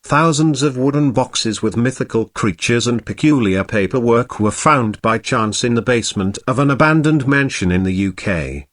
thousands of wooden boxes with mythical creatures and peculiar paperwork were found by chance in the basement of an abandoned mansion in the UK.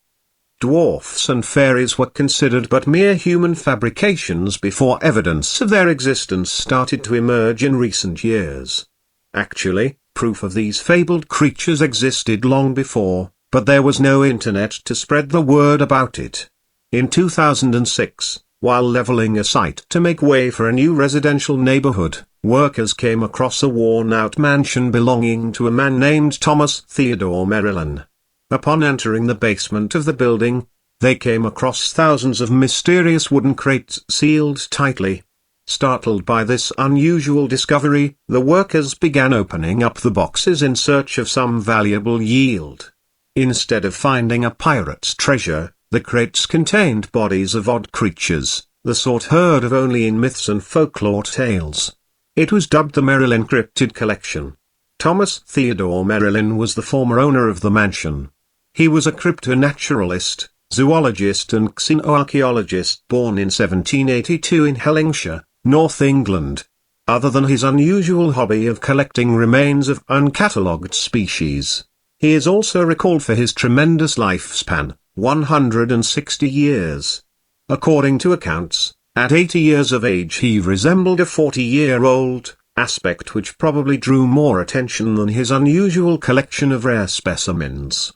Dwarfs and fairies were considered but mere human fabrications before evidence of their existence started to emerge in recent years. Actually, proof of these fabled creatures existed long before, but there was no internet to spread the word about it. In 2006, while leveling a site to make way for a new residential neighborhood, workers came across a worn-out mansion belonging to a man named Thomas Theodore Merrylin. Upon entering the basement of the building, they came across thousands of mysterious wooden crates sealed tightly. Startled by this unusual discovery, the workers began opening up the boxes in search of some valuable yield. Instead of finding a pirate's treasure, the crates contained bodies of odd creatures, the sort heard of only in myths and folklore tales. It was dubbed the Merrylin Cryptid Collection. Thomas Theodore Merrylin was the former owner of the mansion. He was a crypto-naturalist, zoologist and xeno-archaeologist born in 1782 in Hellingshire, North England. Other than his unusual hobby of collecting remains of uncatalogued species, he is also recalled for his tremendous lifespan, 160 years. According to accounts, at 80 years of age he resembled a 40-year-old, aspect which probably drew more attention than his unusual collection of rare specimens.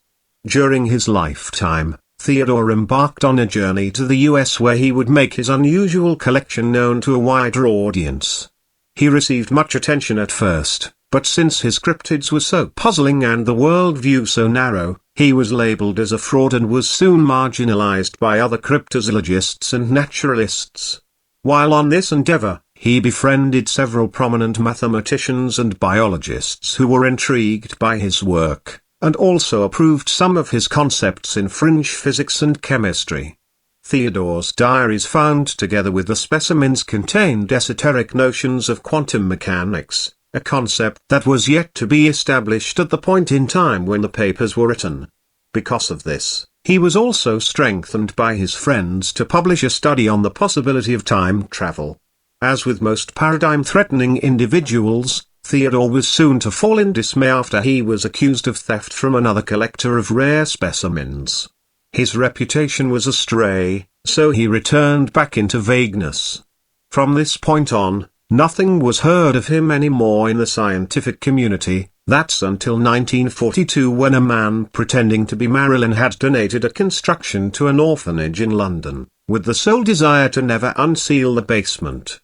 During his lifetime, Theodore embarked on a journey to the US where he would make his unusual collection known to a wider audience. He received much attention at first, but since his cryptids were so puzzling and the worldview so narrow, he was labeled as a fraud and was soon marginalized by other cryptozoologists and naturalists. While on this endeavor, he befriended several prominent mathematicians and biologists who were intrigued by his work, and also approved some of his concepts in fringe physics and chemistry. Theodore's diaries found together with the specimens contained esoteric notions of quantum mechanics, a concept that was yet to be established at the point in time when the papers were written. Because of this, he was also strengthened by his friends to publish a study on the possibility of time travel. As with most paradigm-threatening individuals, Theodore was soon to fall in dismay after he was accused of theft from another collector of rare specimens. His reputation was astray, so he returned back into vagueness. From this point on, nothing was heard of him anymore in the scientific community. That's until 1942 when a man pretending to be Merrylin had donated a construction to an orphanage in London, with the sole desire to never unseal the basement.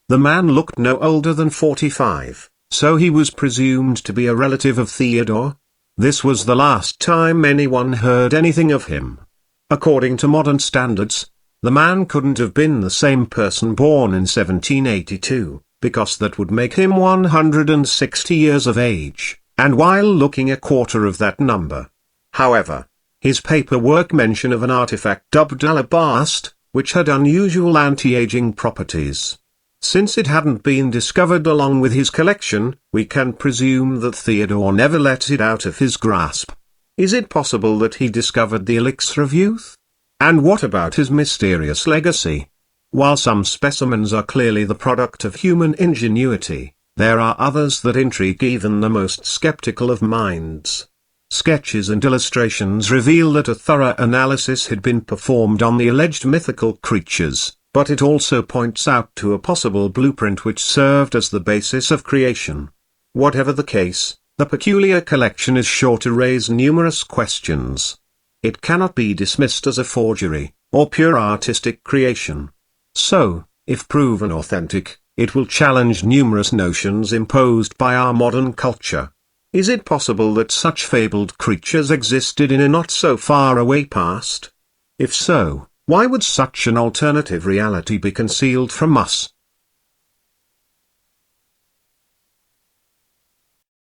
The man looked no older than 45, so he was presumed to be a relative of Theodore. This was the last time anyone heard anything of him. According to modern standards, the man couldn't have been the same person born in 1782, because that would make him 160 years of age, and while looking a quarter of that number. However, his paperwork mention of an artifact dubbed alabast, which had unusual anti-aging properties. Since it hadn't been discovered along with his collection, we can presume that Theodore never let it out of his grasp. Is it possible that he discovered the elixir of youth? And what about his mysterious legacy? While some specimens are clearly the product of human ingenuity, there are others that intrigue even the most skeptical of minds. Sketches and illustrations reveal that a thorough analysis had been performed on the alleged mythical creatures, but it also points out to a possible blueprint which served as the basis of creation. Whatever the case, the peculiar collection is sure to raise numerous questions. It cannot be dismissed as a forgery, or pure artistic creation. So, if proven authentic, it will challenge numerous notions imposed by our modern culture. Is it possible that such fabled creatures existed in a not-so-far-away past? If so, why would such an alternative reality be concealed from us?